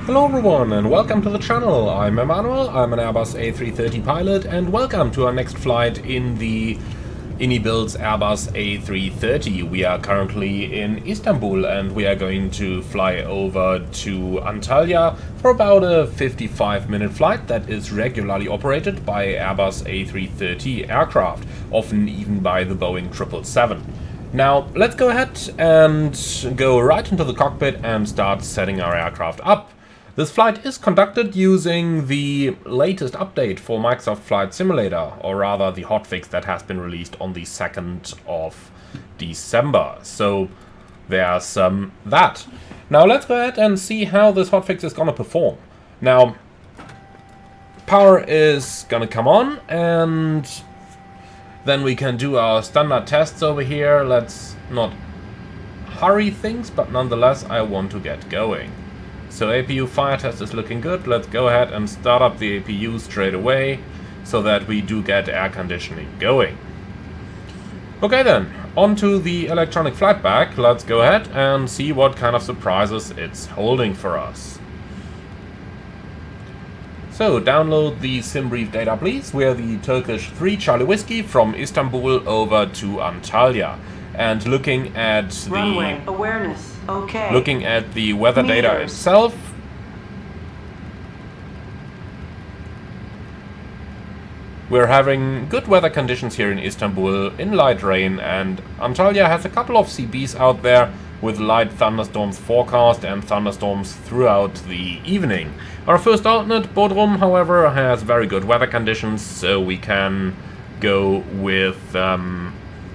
Hello everyone and welcome to the channel. I'm Emmanuel, I'm an Airbus A330 pilot, and welcome to our next flight in the InniBuild's Airbus A330. We are currently in Istanbul and we are going to fly over to Antalya for about a 55-minute flight that is regularly operated by Airbus A330 aircraft, often even by the Boeing 777. Now let's go ahead and go right into the cockpit and start setting our aircraft up. This flight is conducted using the latest update for Microsoft Flight Simulator, or rather the hotfix that has been released on the 2nd of December. So there's that. Now let's go ahead and see how this hotfix is gonna perform. Now, power is gonna come on, and then we can do our standard tests over here. Let's not hurry things, but nonetheless I want to get going. So APU fire test is looking good. Let's go ahead and start up the APU straight away so that we do get air conditioning going. Okay then, on to the electronic flight bag. Let's go ahead and see what kind of surprises it's holding for us. So download the sim brief data please. We're the Turkish 3 Charlie Whiskey from Istanbul over to Antalya. And looking at runway awareness. Okay. Looking at the weather data itself, we're having good weather conditions here in Istanbul in light rain, and Antalya has a couple of CBs out there with light thunderstorms forecast and thunderstorms throughout the evening. Our first alternate, Bodrum, however, has very good weather conditions, so we can go with,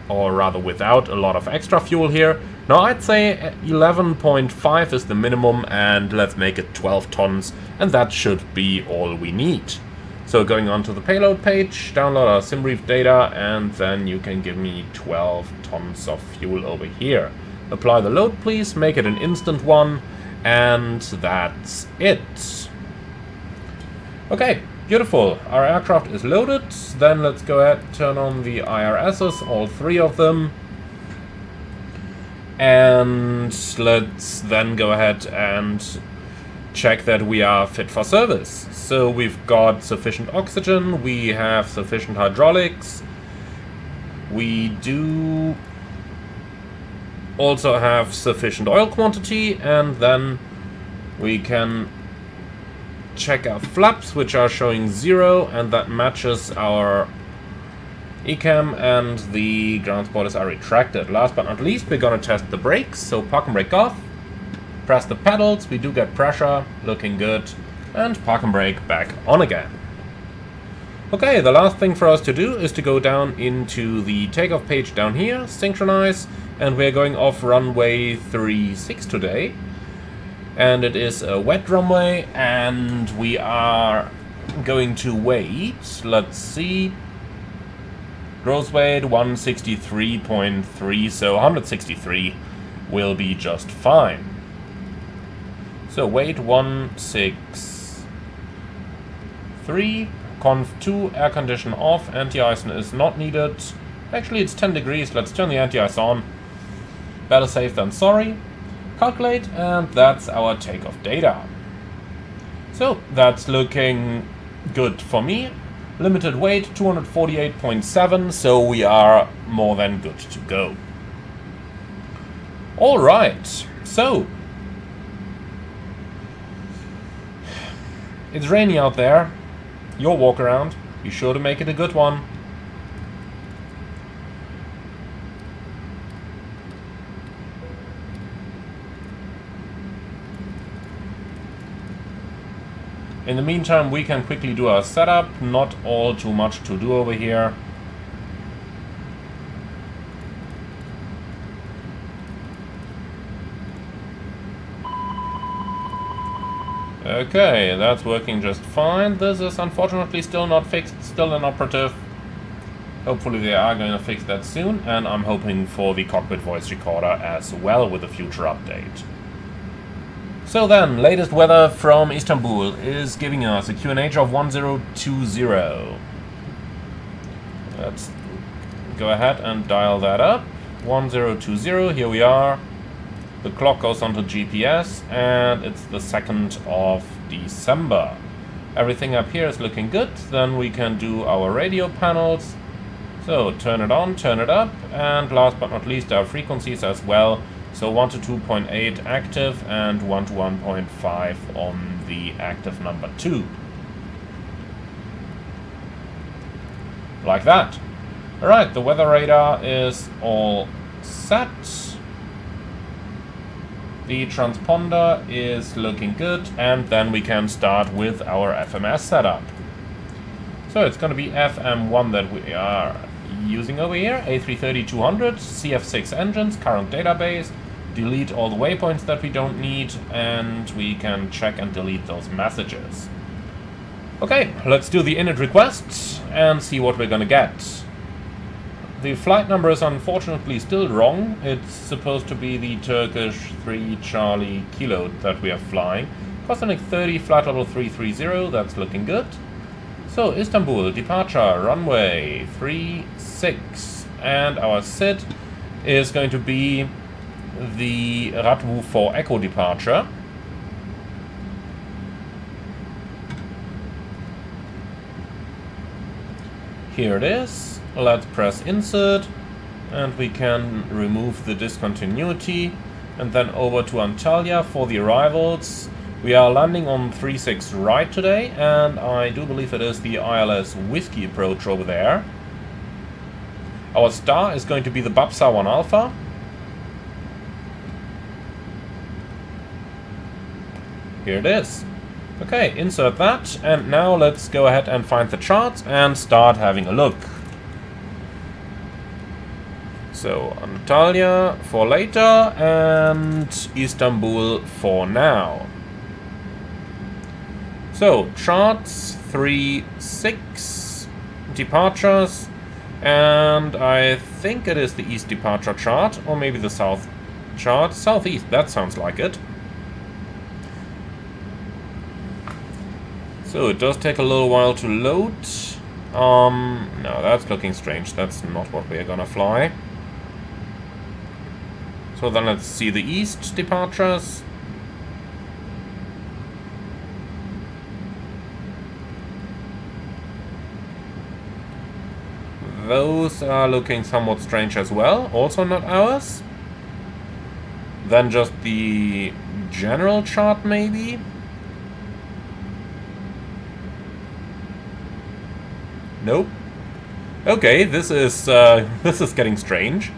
or rather without a lot of extra fuel here. Now I'd say 11.5 is the minimum, and let's make it 12 tons, and that should be all we need. So going on to the payload page, download our SimBrief data, and then you can give me 12 tons of fuel over here. Apply the load please, make it an instant one, and that's it. Okay, beautiful. Our aircraft is loaded. Then let's go ahead and turn on the IRSs, all 3 of them. And let's then go ahead and check that we are fit for service. So we've got sufficient oxygen, we have sufficient hydraulics, we do also have sufficient oil quantity, and then we can check our flaps, which are showing 0, and that matches our ECAM, and the ground spoilers are retracted. Last but not least, we're gonna test the brakes. So park and brake off, press the pedals, we do get pressure, looking good, and park and brake back on again. Okay, the last thing for us to do is to go down into the takeoff page down here, synchronize, and we're going off runway 36 today. And it is a wet runway, and we are going to wait, let's see, gross weight 163.3, so 163 will be just fine. So weight 163, conf 2, air condition off, anti-ice is not needed. Actually it's 10 degrees, let's turn the anti-ice on. Better safe than sorry. Calculate, and that's our takeoff data. So that's looking good for me. Limited weight 248.7, so we are more than good to go. Alright, so it's raining out there. Your walk around, be sure to make it a good one. In the meantime, we can quickly do our setup. Not all too much to do over here. Okay, that's working just fine. This is unfortunately still not fixed, still inoperative. Hopefully they are going to fix that soon, and I'm hoping for the cockpit voice recorder as well with a future update. So then, latest weather from Istanbul is giving us a QNH of 1020. Let's go ahead and dial that up. 1020, here we are. The clock goes onto GPS, and it's the 2nd of December. Everything up here is looking good. Then we can do our radio panels. So turn it on, turn it up, and last but not least our frequencies as well. So 1 to 2.8 active and 1 to 1.5 on the active number 2. Like that. Alright, the weather radar is all set. The transponder is looking good, and then we can start with our FMS setup. So it's going to be FM1 that we are using over here, A330-200, CF6 engines, current database, delete all the waypoints that we don't need, and we can check and delete those messages. Okay, let's do the init requests and see what we're going to get. The flight number is unfortunately still wrong. It's supposed to be the Turkish 3 Charlie Kilo that we are flying. Cosmic 30, flight level 330, that's looking good. So, Istanbul, departure, runway 36. And our SID is going to be the Ratwu for Echo departure. Here it is. Let's press insert, and we can remove the discontinuity, and then over to Antalya for the arrivals. We are landing on 36 right today, and I do believe it is the ILS Whiskey approach over there. Our star is going to be the Babsa 1 Alpha. Here it is. Okay, insert that, and now let's go ahead and find the charts and start having a look. So, Antalya for later, and Istanbul for now. So, charts 3-6, departures, and I think it is the east departure chart, or maybe the south chart. Southeast, that sounds like it. So, it does take a little while to load. No, that's looking strange. That's not what we're gonna fly. So then let's see the east departures. Those are looking somewhat strange as well. Also not ours. Then just the general chart maybe. Nope. Okay, this is getting strange.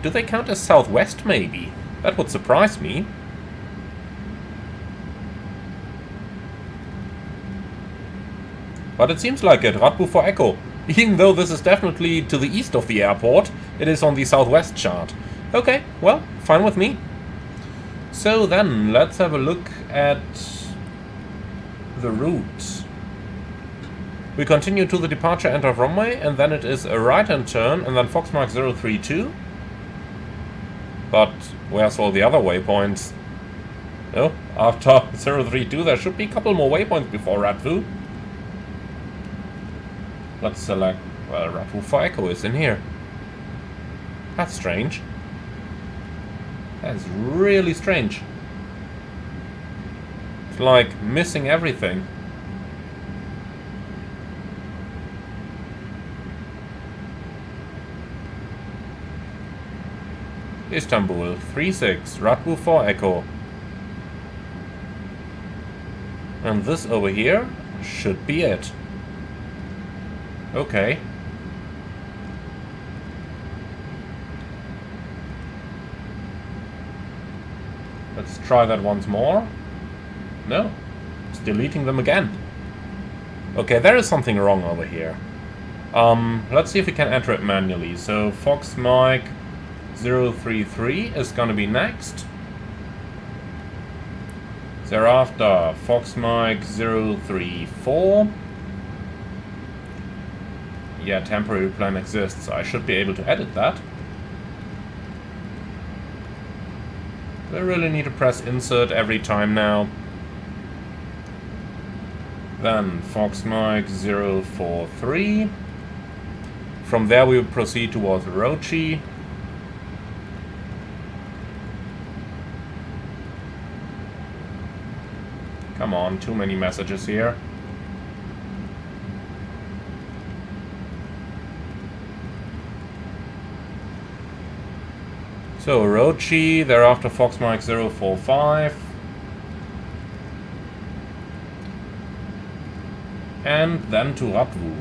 Do they count as southwest, maybe? That would surprise me. But it seems like it. Ratwu for Echo. Even though this is definitely to the east of the airport, it is on the southwest chart. Okay, well, fine with me. So then, let's have a look at the route. We continue to the departure end of runway, and then it is a right-hand turn, and then Foxmark 032. But where's all the other waypoints? No, after 032 there should be a couple more waypoints before Ratwu. Let's select, well, Ratwu for Echo is in here. That's strange. That's really strange. It's like missing everything. Istanbul, 36, Ratwu for Echo. And this over here should be it. Okay. Let's try that once more. No, it's deleting them again. Okay, there is something wrong over here. Let's see if we can enter it manually. So Fox Mike 033 is going to be next. Thereafter, Fox Mike 034. Yeah, temporary plan exists. I should be able to edit that. Do I really need to press insert every time now? Then Fox Mike 043. From there we will proceed towards Rochi. Come on, too many messages here. So, Rochi, thereafter Fox Mike 045. And then to Radwu.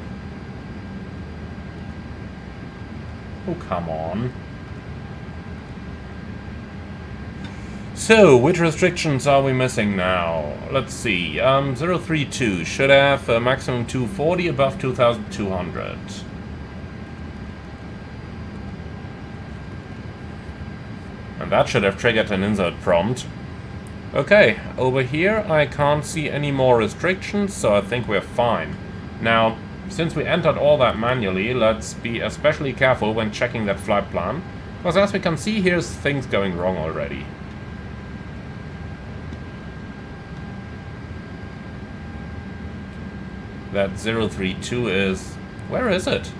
Oh, come on. So, which restrictions are we missing now? Let's see. 032 should have a maximum 240 above 2200. And that should have triggered an insert prompt. Okay, over here I can't see any more restrictions, so I think we're fine. Now, since we entered all that manually, let's be especially careful when checking that flight plan. Because as we can see, here's things going wrong already. That 032 is... where is it?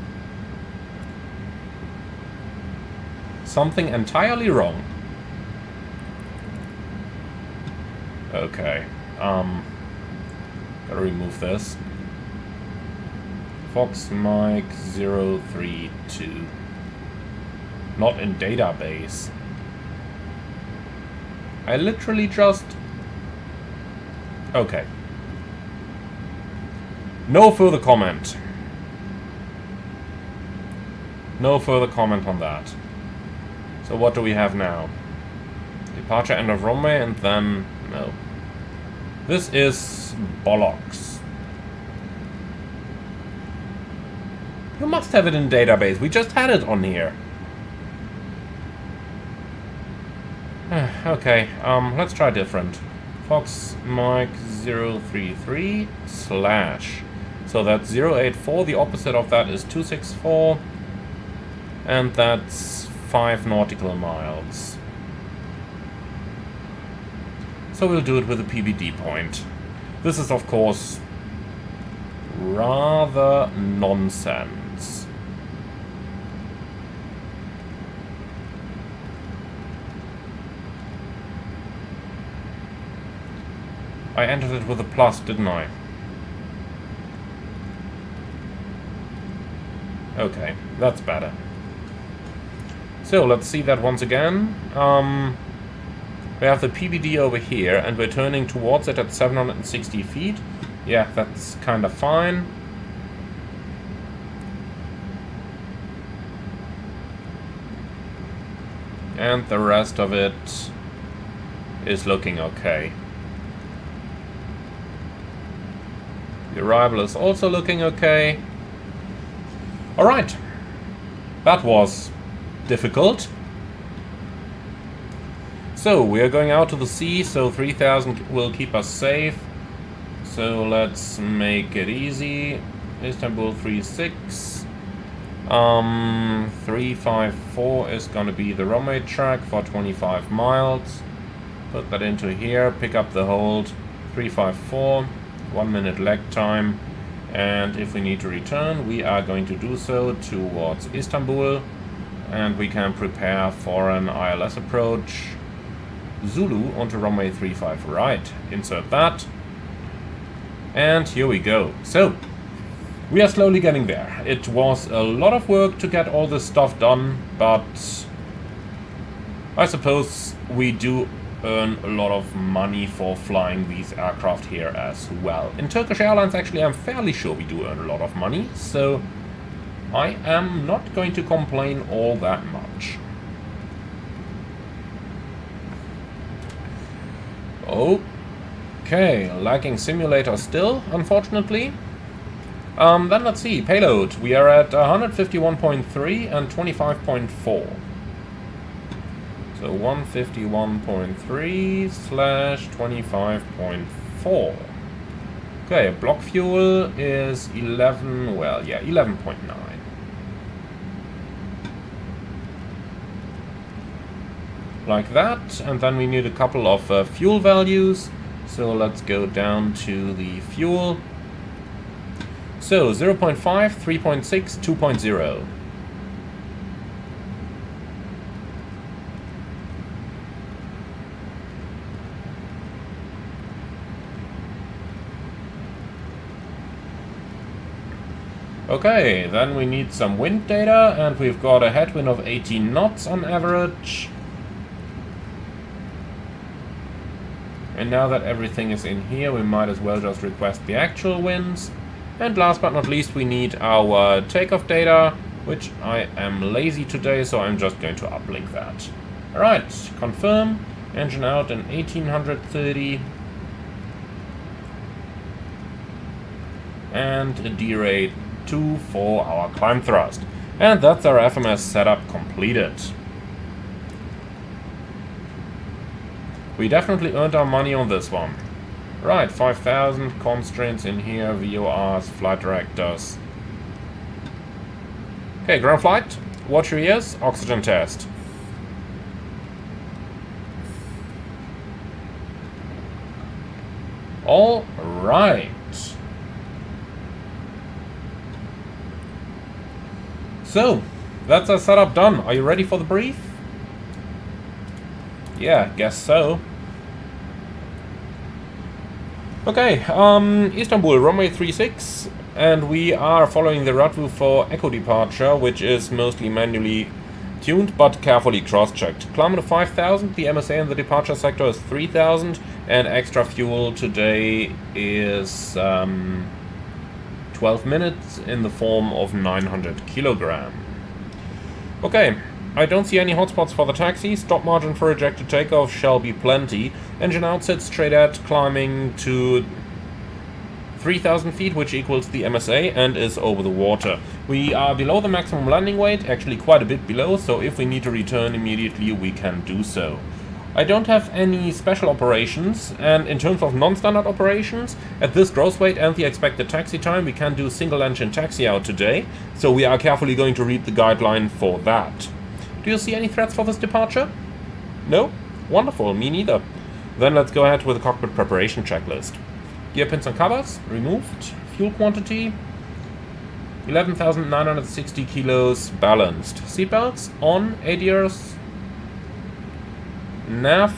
Something entirely wrong. Okay. Gotta remove this. Fox Mike 032. Not in database. I literally just... okay. No further comment. No further comment on that. So what do we have now? Departure end of runway and then... no. This is bollocks. You must have it in database. We just had it on here. Okay, let's try different. Fox Mike 033 slash. So that's 084. The opposite of that is 264. And that's 5 nautical miles. So we'll do it with a PBD point. This is, of course, rather nonsense. I entered it with a plus, didn't I? Okay, that's better. So, let's see that once again. We have the PBD over here, and we're turning towards it at 760 feet. Yeah, that's kind of fine. And the rest of it is looking okay. The arrival is also looking okay. Alright. That was difficult. So, we are going out to the sea, so 3000 will keep us safe. So, let's make it easy. Istanbul 36. 354 is going to be the runway track for 25 miles. Put that into here, pick up the hold. 354, 1 minute lag time. And if we need to return, we are going to do so towards Istanbul. And we can prepare for an ILS approach. Zulu onto runway 35 right. Insert that. And here we go. So, we are slowly getting there. It was a lot of work to get all this stuff done, but I suppose we do earn a lot of money for flying these aircraft here as well. In Turkish Airlines, actually, I'm fairly sure we do earn a lot of money, so I am not going to complain all that much. Okay, lagging simulator still, unfortunately. Then let's see, payload. We are at 151.3 and 25.4. So 151.3 slash 25.4. Okay, block fuel is 11, well, yeah, 11.9. Like that, and then we need a couple of fuel values. So let's go down to the fuel. So 0.5, 3.6, 2.0. Okay, then we need some wind data, and we've got a headwind of 18 knots on average. And now that everything is in here, we might as well just request the actual winds. And last but not least, we need our takeoff data, which I am lazy today, so I'm just going to uplink that. Alright, confirm, engine out in 1830. And a D-rate 2 for our climb thrust. And that's our FMS setup completed. We definitely earned our money on this one. Right, 5,000 constraints in here, VORs, flight directors. Okay, ground flight. Watch your ears, oxygen test. All right. So, that's our setup done. Are you ready for the brief? Yeah, guess so. Okay, Istanbul, runway 36, and we are following the route for echo departure, which is mostly manually tuned but carefully cross-checked. Climb to 5,000, the MSA in the departure sector is 3,000, and extra fuel today is 12 minutes in the form of 900 kilogram. Okay. I don't see any hotspots for the taxi. Stop margin for ejected takeoff shall be plenty. Engine out sits straight at climbing to 3,000 feet, which equals the MSA and is over the water. We are below the maximum landing weight, actually quite a bit below, so if we need to return immediately, we can do so. I don't have any special operations, and in terms of non-standard operations, at this gross weight and the expected taxi time, we can do single engine taxi out today, so we are carefully going to read the guideline for that. Do you see any threats for this departure? No? Wonderful, me neither. Then let's go ahead with the cockpit preparation checklist. Gear pins and covers, removed. Fuel quantity, 11,960 kilos balanced. Seatbelts on, ADRs, nav,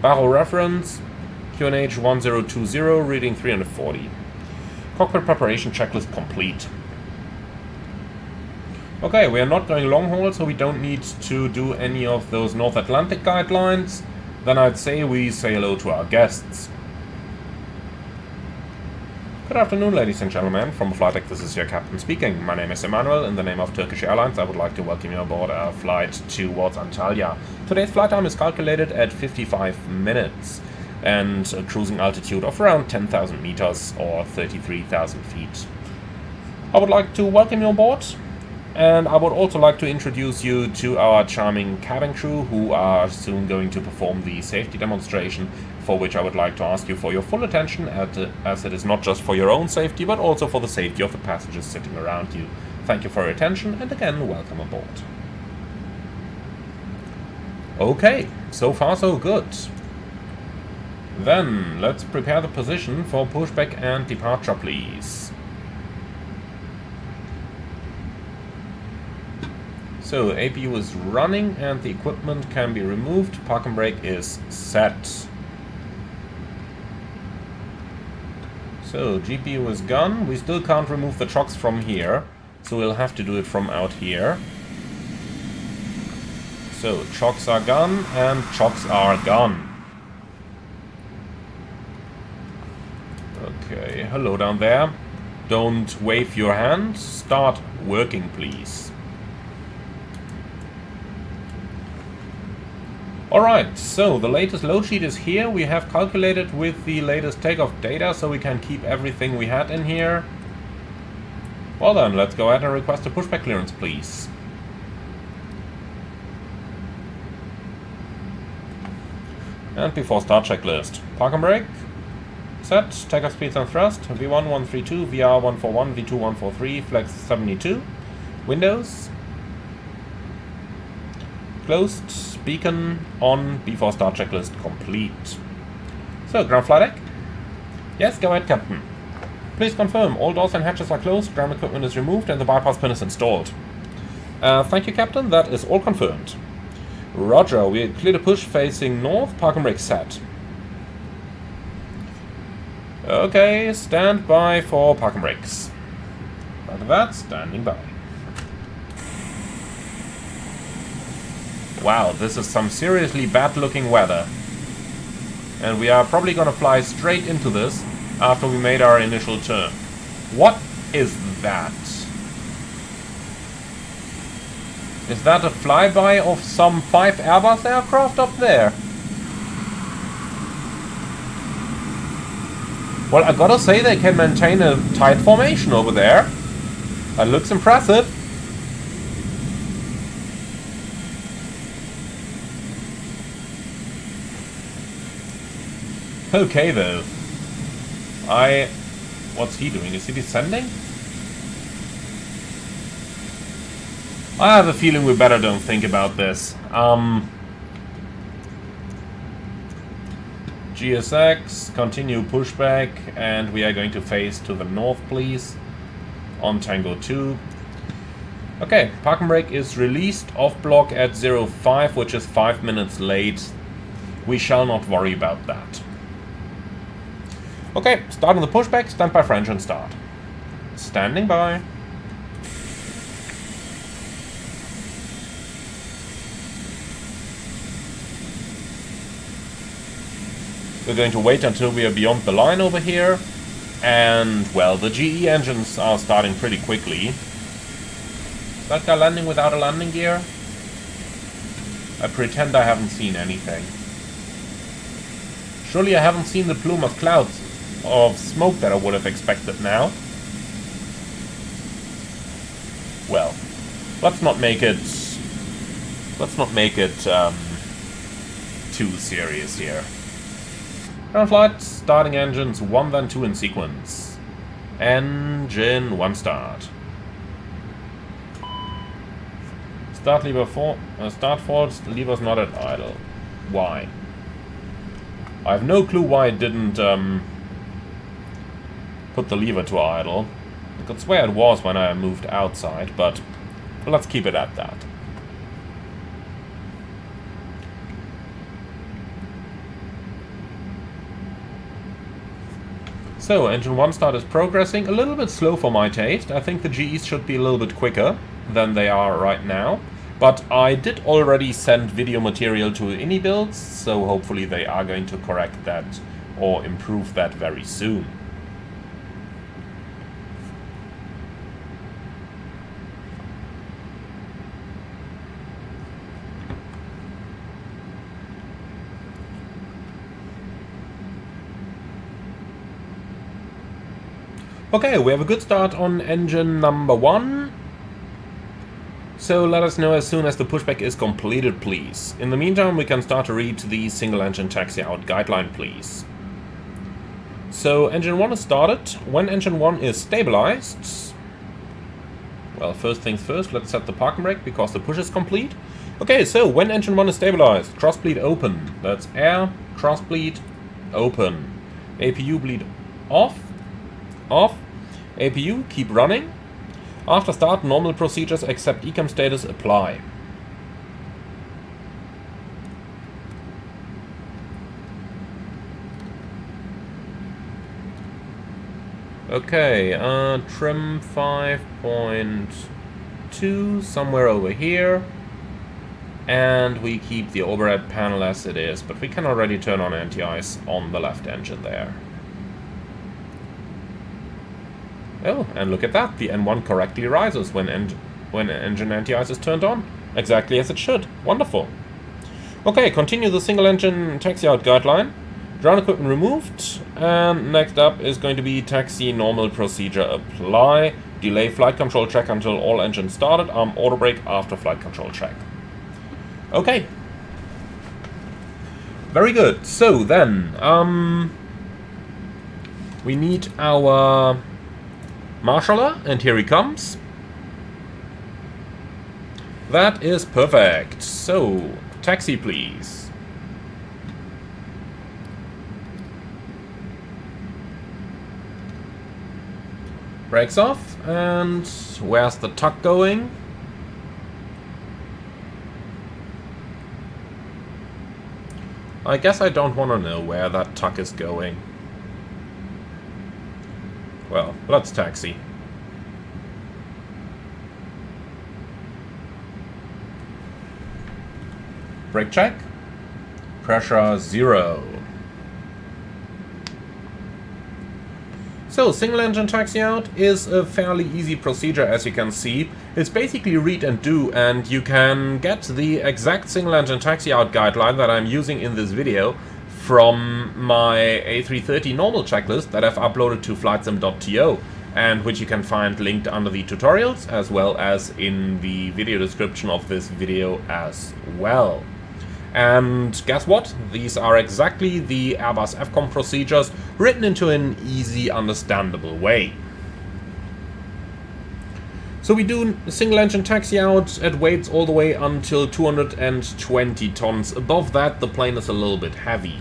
barrel reference, QNH 1020, reading 340. Cockpit preparation checklist complete. Okay, we are not going long haul, so we don't need to do any of those North Atlantic guidelines. Then I'd say we say hello to our guests. Good afternoon, ladies and gentlemen. From Flight Deck, this is your captain speaking. My name is Emmanuel. In the name of Turkish Airlines, I would like to welcome you aboard our flight towards Antalya. Today's flight time is calculated at 55 minutes and a cruising altitude of around 10,000 meters or 33,000 feet. I would like to welcome you aboard. And I would also like to introduce you to our charming cabin crew who are soon going to perform the safety demonstration, for which I would like to ask you for your full attention, as it is not just for your own safety but also for the safety of the passengers sitting around you. Thank you for your attention, and again, welcome aboard. Okay, so far so good. Then let's prepare the position for pushback and departure, please. So, APU is running and the equipment can be removed. Park and brake is set. So, GPU is gone. We still can't remove the chocks from here, so we'll have to do it from out here. So, chocks are gone and chocks are gone. Okay, hello down there. Don't wave your hand. Start working, please. Alright, so the latest load sheet is here. We have calculated with the latest takeoff data, so we can keep everything we had in here. Well then, let's go ahead and request a pushback clearance, please. And before start checklist. Park and brake. Set. Takeoff speeds and thrust. V1 132, VR 141, V2 143, flex 72. Windows. Closed. Beacon on, before start checklist complete. So, ground flight deck? Yes, go ahead, Captain. Please confirm, all doors and hatches are closed, ground equipment is removed, and the bypass pin is installed. Thank you, Captain, that is all confirmed. Roger, we clear the push facing north, park and brake set. Okay, stand by for park and brakes. Roger that, standing by. Wow, this is some seriously bad looking weather. And we are probably gonna fly straight into this after we made our initial turn. What is that? Is that a flyby of some 5 Airbus aircraft up there? Well, I gotta say they can maintain a tight formation over there. That looks impressive. Okay, though. What's he doing? Is he descending? I have a feeling we better don't think about this. GSX, continue pushback, and we are going to face to the north, please. On Tango 2. Okay, parking brake is released off block at 05, which is 5 minutes late. We shall not worry about that. Okay, starting the pushback, stand by for engine start. Standing by. We're going to wait until we are beyond the line over here. And, well, the GE engines are starting pretty quickly. Is that guy landing without a landing gear? I pretend I haven't seen anything. Surely I haven't seen the plume of clouds of smoke that I would have expected now. Well, let's not make it too serious here. Ground flight, starting engines 1 then 2 in sequence. Engine 1 start. Start lever start forward, lever's not at idle. Why? I have no clue why it didn't put the lever to idle. I could swear it was when I moved outside, but let's keep it at that. So, engine 1 start is progressing, a little bit slow for my taste. I think the GEs should be a little bit quicker than they are right now. But I did already send video material to IndyBuilds, so hopefully they are going to correct that or improve that very soon. Okay, we have a good start on engine number 1. So let us know as soon as the pushback is completed, please. In the meantime, we can start to read the single engine taxi out guideline, please. So engine 1 is started. When engine 1 is stabilized... Well, first things first, let's set the parking brake because the push is complete. Okay, so when engine 1 is stabilized, cross bleed open. That's air, cross bleed, open. APU bleed off. Off. APU, keep running. After start, normal procedures except ECAM status apply. Okay, trim 5.2 somewhere over here. And we keep the overhead panel as it is, but we can already turn on anti-ice on the left engine there. Oh, and look at that, the N1 correctly rises when engine anti-ice is turned on. Exactly as it should. Wonderful. Okay, continue the single engine taxi out guideline. Ground equipment removed. And next up is going to be taxi normal procedure apply. Delay flight control check until all engines started. Arm auto brake after flight control check. Okay. Very good. So then, we need our marshaller, and here he comes. That is perfect. So, taxi please. Brakes off, and where's the tuck going? I guess I don't want to know where that tuck is going. Well, let's taxi. Brake check. Pressure 0. So, single engine taxi out is a fairly easy procedure, as you can see. It's basically read and do, and you can get the exact single engine taxi out guideline that I'm using in this video from my A330 normal checklist that I've uploaded to flightsim.to, and which you can find linked under the tutorials as well as in the video description of this video as well. And guess what? These are exactly the Airbus FCOM procedures written into an easy, understandable way. So we do single engine taxi out at weights all the way until 220 tons. Above that, the plane is a little bit heavy.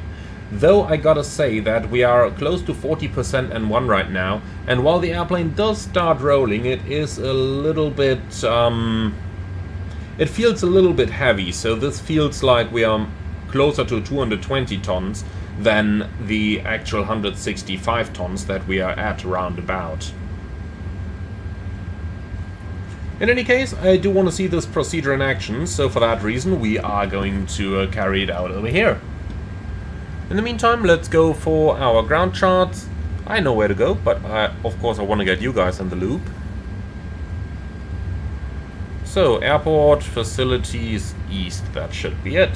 Though I gotta say that we are close to 40% N1 right now, and while the airplane does start rolling, it is a little bit... it feels a little bit heavy, so this feels like we are closer to 220 tons than the actual 165 tons that we are at roundabout. In any case, I do want to see this procedure in action, so for that reason we are going to carry it out over here. In the meantime, let's go for our ground charts. I know where to go, but of course I want to get you guys in the loop. So, airport, facilities, east, that should be it.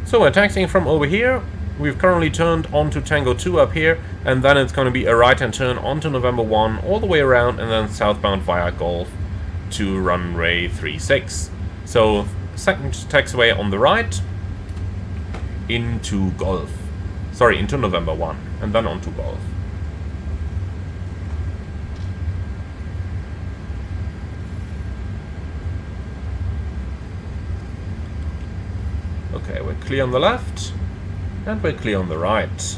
So we're taxiing from over here. We've currently turned onto Tango 2 up here, and then it's going to be a right-hand turn onto November 1, all the way around, and then southbound via Golf to runway 36. So, second taxiway on the right, into Golf. Sorry, into November 1, and then onto Golf. Okay, we're clear on the left, and we're clear on the right.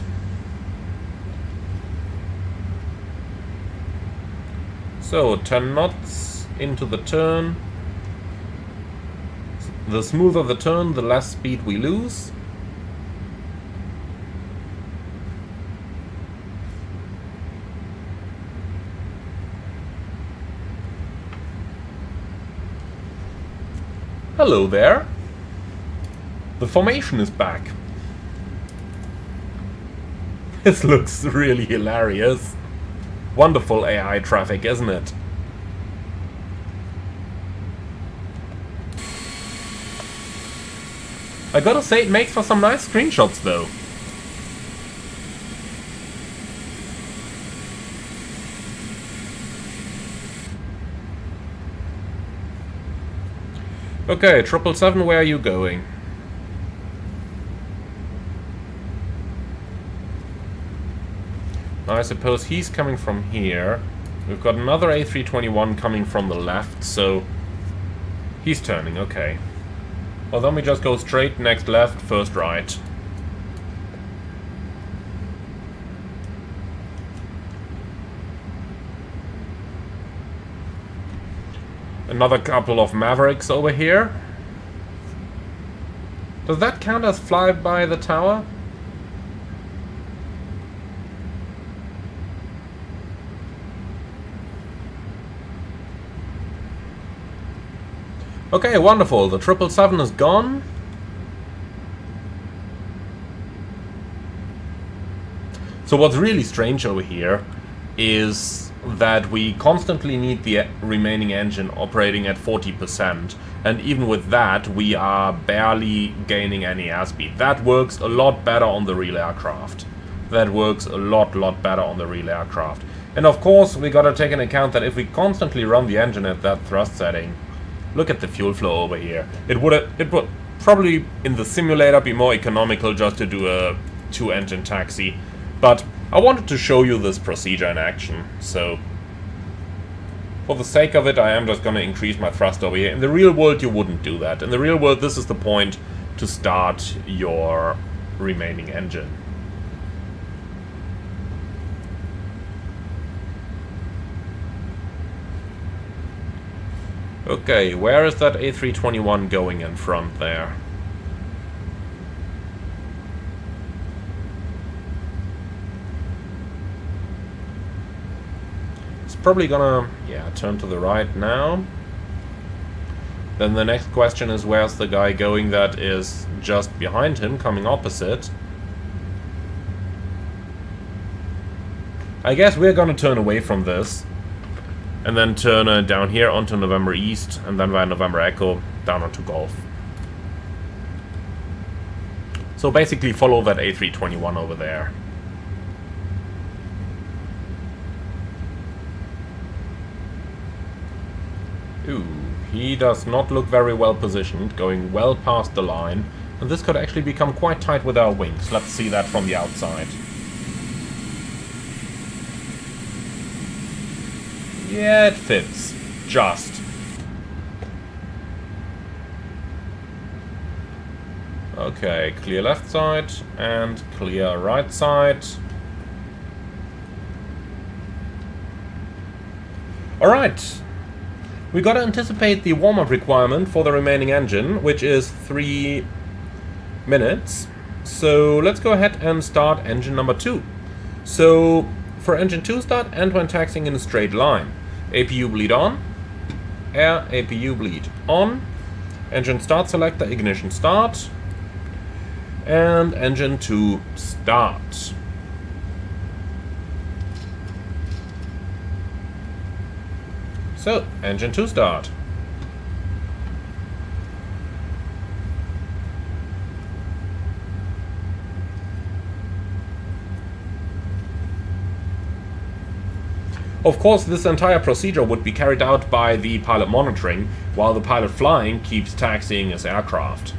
So, 10 knots into the turn. The smoother the turn, the less speed we lose. Hello there. The formation is back. This looks really hilarious. Wonderful AI traffic, isn't it? I gotta say, it makes for some nice screenshots though. Okay, 777, where are you going? I suppose he's coming from here. We've got another A321 coming from the left, so he's turning, okay. Well, then we just go straight, next left, first right. Another couple of Mavericks over here. Does that count as fly by the tower? Okay, wonderful. The 777 is gone. So what's really strange over here is that we constantly need the remaining engine operating at 40%. And even with that, we are barely gaining any airspeed. That works a lot better on the real aircraft. That works a lot better on the real aircraft. And of course, we gotta take into account that if we constantly run the engine at that thrust setting, look at the fuel flow over here. It would probably in the simulator be more economical just to do a 2-engine taxi, but I wanted to show you this procedure in action, so for the sake of it I am just gonna increase my thrust over here. In the real world you wouldn't do that. In the real world this is the point to start your remaining engine. Okay, where is that A321 going in front there? probably gonna, yeah, turn to the right now. Then the next question is, where's the guy going that is just behind him, coming opposite? I guess we're gonna turn away from this. And then turn down here onto November East, and then via November Echo down onto Golf. So basically follow that A321 over there. Ooh, he does not look very well positioned, going well past the line. And this could actually become quite tight with our wings. Let's see that from the outside. Yeah, it fits. Just. Okay, clear left side and clear right side. Alright. We gotta anticipate the warm-up requirement for the remaining engine, which is 3 minutes. So let's go ahead and start engine number 2. So for engine 2 start, and when taxiing in a straight line. APU bleed on, air APU bleed on, engine start selector, ignition start, and engine 2 start. So, engine 2 start. Of course, this entire procedure would be carried out by the pilot monitoring, while the pilot flying keeps taxiing his aircraft.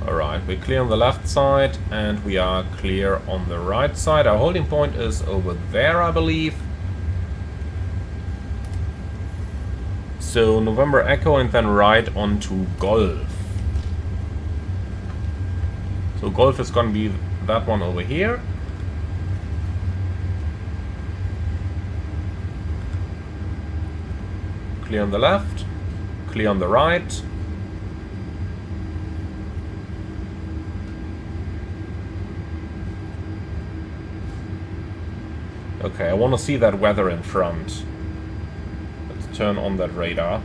Alright, we're clear on the left side, and we are clear on the right side. Our holding point is over there, I believe. So, November Echo and then right onto Golf. So Golf is going to be that one over here. Clear on the left, clear on the right. Okay, I want to see that weather in front. Let's turn on that radar.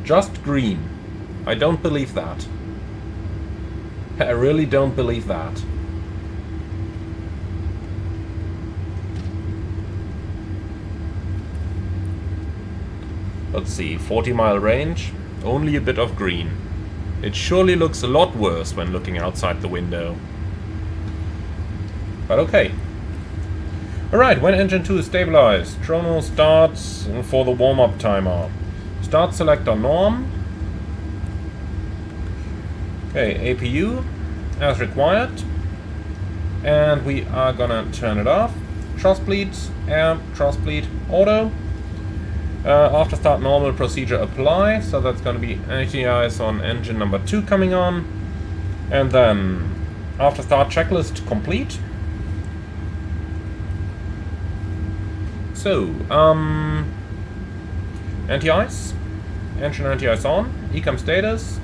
Just green. I don't believe that. I really don't believe that. Let's see, 40-mile range, only a bit of green. It surely looks a lot worse when looking outside the window. But okay. Alright, when engine 2 is stabilized, Chrono starts for the warm-up timer. Start selector norm. Okay, APU as required. And we are gonna turn it off. Thrust bleed, air, thrust bleed, auto. After start normal procedure apply. So that's gonna be ATIs on engine number 2 coming on. And then after start checklist complete. So, anti-ice. Engine anti-ice on. Ecam status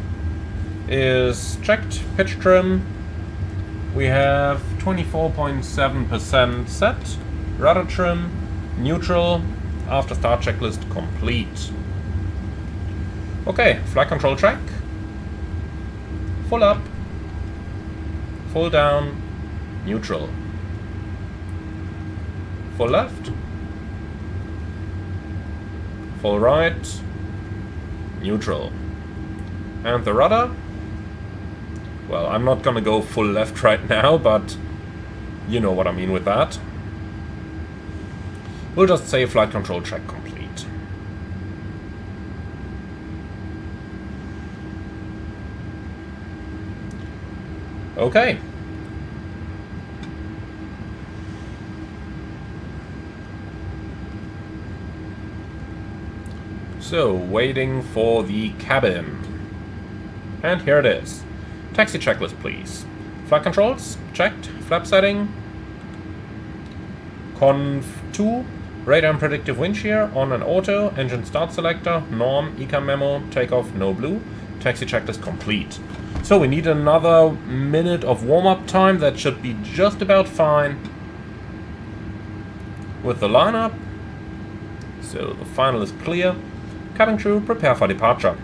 is checked. Pitch trim. We have 24.7% set. Rudder trim. Neutral. After start checklist complete. Okay, flight control track. Full up. Full down. Neutral. Full left. Full right, neutral. And the rudder? Well, I'm not gonna go full left right now, but you know what I mean with that. We'll just say flight control track complete. Okay. So, waiting for the cabin. And here it is. Taxi checklist, please. Flight controls, checked. Flap setting. Conv 2, Radar and predictive wind shear on and auto. Engine start selector, norm, ECAM memo, takeoff, no blue. Taxi checklist complete. So we need another minute of warm-up time. That should be just about fine with the lineup. So the final is clear. Cabin crew, prepare for departure.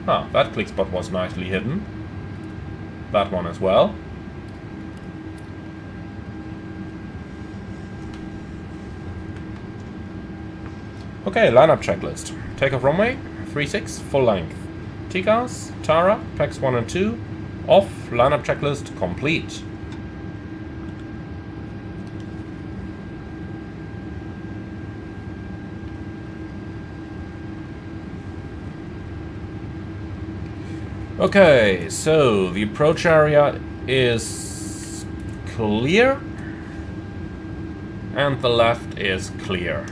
Ah, that click spot was nicely hidden. That one as well. Okay, lineup checklist. Takeoff runway, 36, full length. TCAS, Tara, PAX 1 and 2, off, lineup checklist complete. Okay, so the approach area is clear and the left is clear.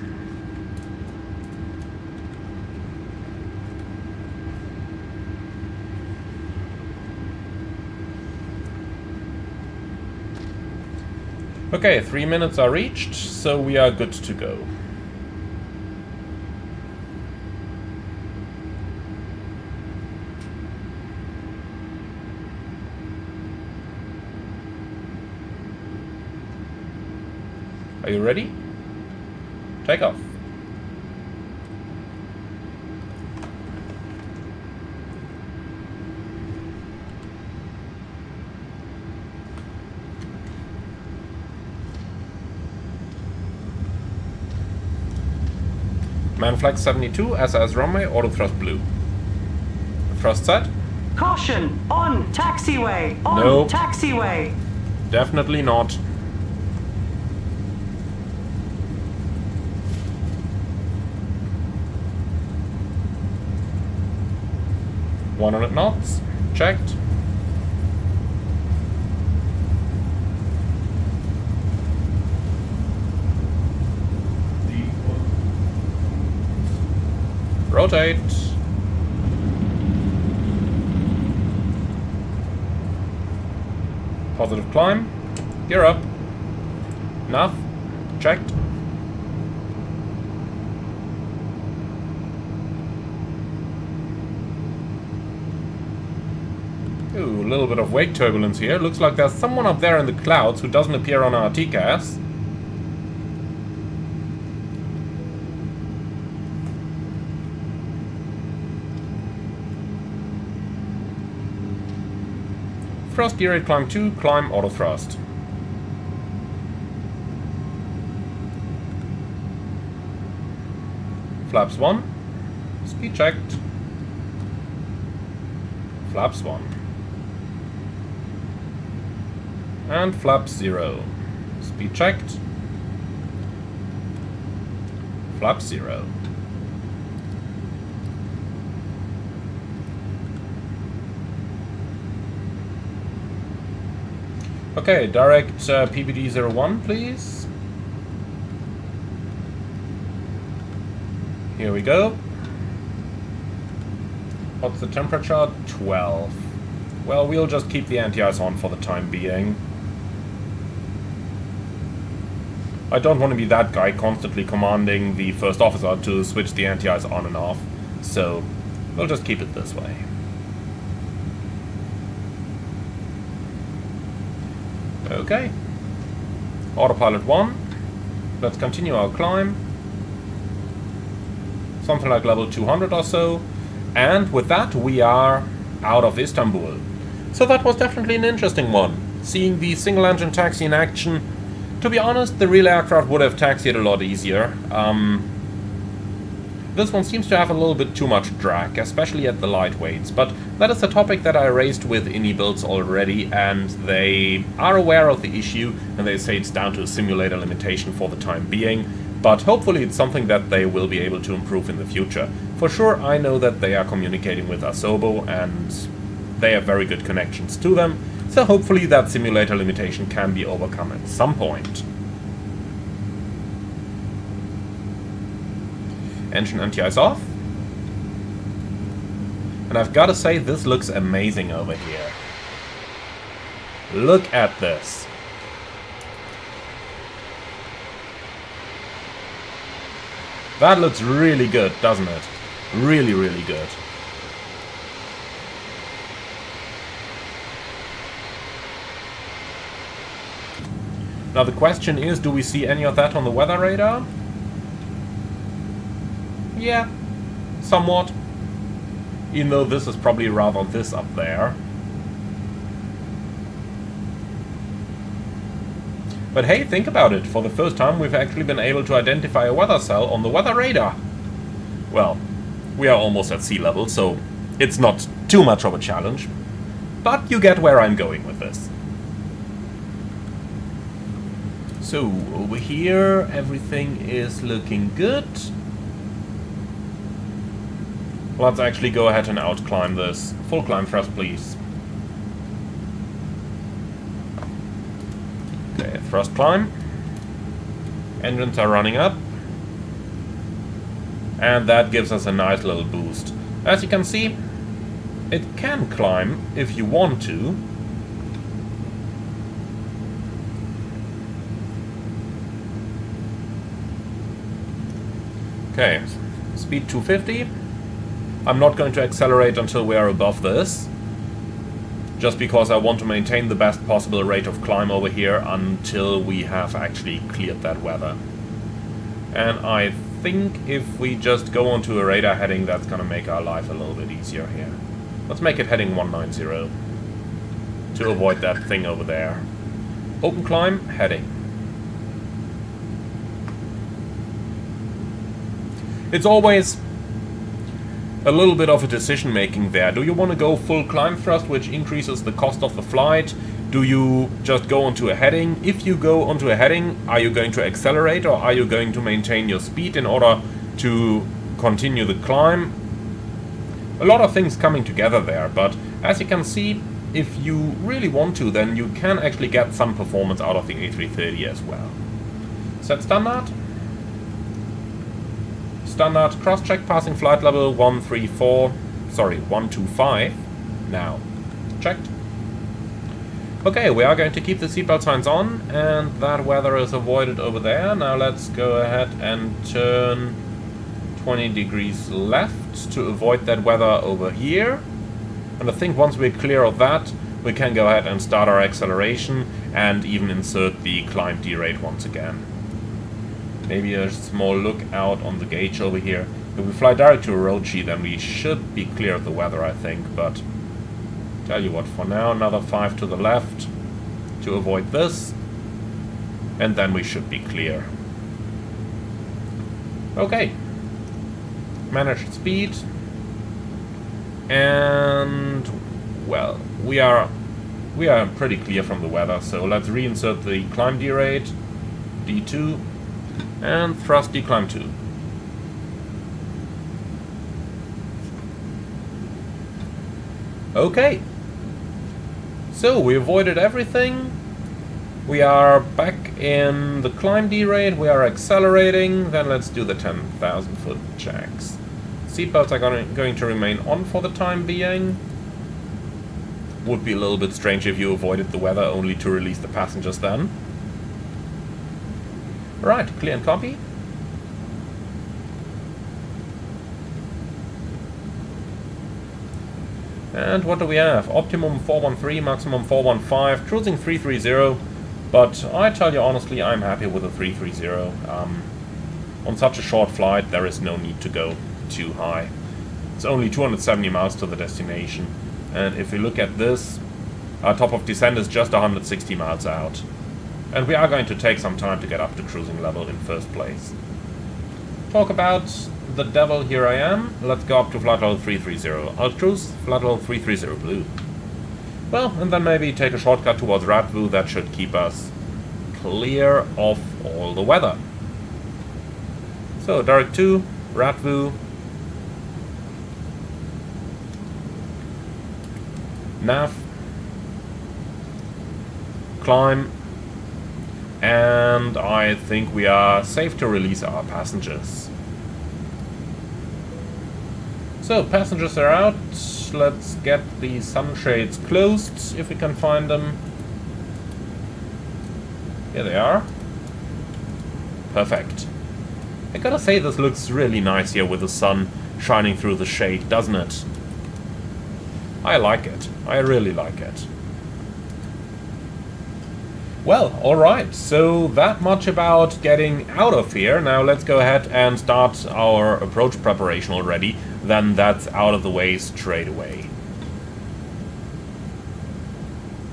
Okay, 3 minutes are reached, so we are good to go. Are you ready? Take off. Man flag 72, SAS runway, auto thrust blue. Thrust set? Caution! On taxiway! On Nope. taxiway! Definitely not. .100 knots, checked. Rotate. Positive climb. Gear up. Enough. Checked. Ooh, a little bit of wake turbulence here. Looks like there's someone up there in the clouds who doesn't appear on our TCAS. Thrust gear 8, climb 2, climb auto thrust. Flaps 1, speed checked. Flaps 1. And flaps 0. Speed checked. Flaps 0. Okay, direct PBD01, please. Here we go. What's the temperature? 12. Well, we'll just keep the anti-ice on for the time being. I don't want to be that guy constantly commanding the first officer to switch the anti-ice on and off, so we'll just keep it this way. Okay. Autopilot 1. Let's continue our climb. Something like level 200 or so. And with that, we are out of Istanbul. So that was definitely an interesting one. Seeing the single-engine taxi in action. To be honest, the real aircraft would have taxied a lot easier. This one seems to have a little bit too much drag, especially at the lightweights, but that is a topic that I raised with IndyBuilds already, and they are aware of the issue, and they say it's down to a simulator limitation for the time being, but hopefully it's something that they will be able to improve in the future. For sure, I know that they are communicating with Asobo, and they have very good connections to them, so hopefully that simulator limitation can be overcome at some point. Engine anti-ice off. And I've got to say, this looks amazing over here. Look at this. That looks really good, doesn't it? Really, really good. Now the question is, do we see any of that on the weather radar? Yeah, somewhat. Even though this is probably rather this up there. But hey, think about it. For the first time we've actually been able to identify a weather cell on the weather radar. Well, we are almost at sea level, so it's not too much of a challenge. But you get where I'm going with this. So, over here, everything is looking good. Let's actually go ahead and outclimb this. Full climb thrust, please. Okay, thrust climb. Engines are running up. And that gives us a nice little boost. As you can see, it can climb if you want to. Okay, speed 250. I'm not going to accelerate until we are above this, just because I want to maintain the best possible rate of climb over here until we have actually cleared that weather. And I think if we just go onto a radar heading, that's going to make our life a little bit easier here. Let's make it heading 190 to avoid that thing over there. Open climb, heading. It's always a little bit of a decision making there. Do you want to go full climb thrust, which increases the cost of the flight? Do you just go onto a heading? If you go onto a heading, are you going to accelerate or are you going to maintain your speed in order to continue the climb? A lot of things coming together there, but as you can see, if you really want to, then you can actually get some performance out of the A330 as well. Set standard. Standard cross-check passing flight level 125 now. Checked. Okay, we are going to keep the seatbelt signs on, and that weather is avoided over there. Now let's go ahead and turn 20 degrees left to avoid that weather over here. And I think once we're clear of that, we can go ahead and start our acceleration and even insert the climb D-rate once again. Maybe a small look out on the gauge over here. If we fly direct to Orochi, then we should be clear of the weather, I think. But tell you what, for now, another 5 to the left to avoid this. And then we should be clear. Okay. Managed speed. And, well, we are pretty clear from the weather. So let's reinsert the climb D-rate, D2. And thrust declimb 2. Okay. So we avoided everything. We are back in the climb D-rate. We are accelerating. Then let's do the 10,000 foot checks. Seatbelts are going to remain on for the time being. Would be a little bit strange if you avoided the weather only to release the passengers then. Right, clear and copy. And what do we have? Optimum 413, maximum 415, cruising 330. But I tell you honestly, I'm happy with the 330. On such a short flight, there is no need to go too high. It's only 270 miles to the destination. And if we look at this, our top of descent is just 160 miles out. And we are going to take some time to get up to cruising level in first place. Talk about the devil, here I am. Let's go up to flight level 330. I'll cruise flight level 330 blue. Well, and then maybe take a shortcut towards Radvu. That should keep us clear of all the weather. So, direct to Radvu. Nav. Climb. And I think we are safe to release our passengers. So, passengers are out. Let's get the sunshades closed, if we can find them. Here they are. Perfect. I gotta say, this looks really nice here with the sun shining through the shade, doesn't it? I like it. I really like it. Well, alright, so that much about getting out of here. Now let's go ahead and start our approach preparation already. Then that's out of the way straight away.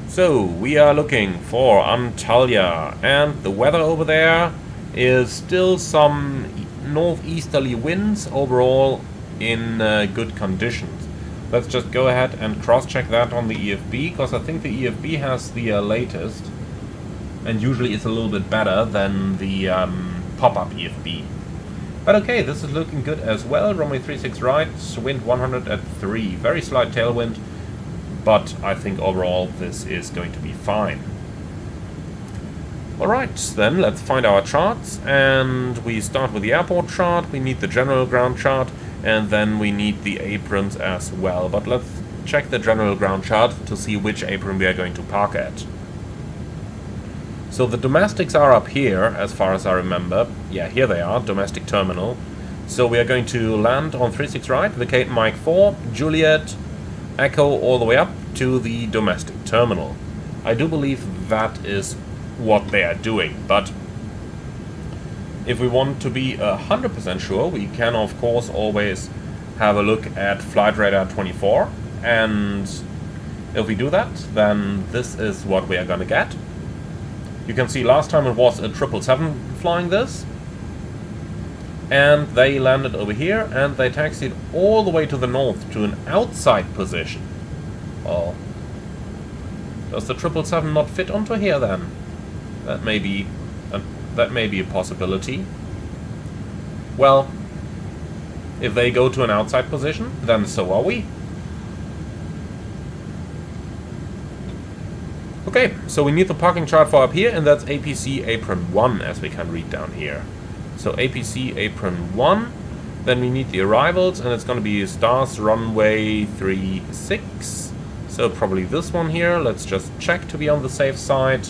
So, we are looking for Antalya, and the weather over there is still some northeasterly winds, overall in good conditions. Let's just go ahead and cross-check that on the EFB, because I think the EFB has the latest. And usually it's a little bit better than the pop-up EFB. But okay, this is looking good as well. Runway 36 right, wind 100 at 3. Very slight tailwind, but I think overall this is going to be fine. Alright, then let's find our charts. And we start with the airport chart, we need the general ground chart, and then we need the aprons as well. But let's check the general ground chart to see which apron we are going to park at. So the domestics are up here, as far as I remember. Yeah, here they are, domestic terminal. So we are going to land on 36 right, vacate Mike 4, Juliet, Echo all the way up to the domestic terminal. I do believe that is what they are doing, but if we want to be 100% sure, we can of course always have a look at Flight Radar 24, and if we do that, then this is what we are gonna get. You can see last time it was a 777 flying this, and they landed over here and they taxied all the way to the north to an outside position. Well, does the 777 not fit onto here then? That may be a possibility. Well, if they go to an outside position, then so are we. Okay, so we need the parking chart for up here, and that's APC apron 1, as we can read down here. So APC apron 1, then we need the arrivals, and it's going to be stars runway 36. So probably this one here. Let's just check to be on the safe side.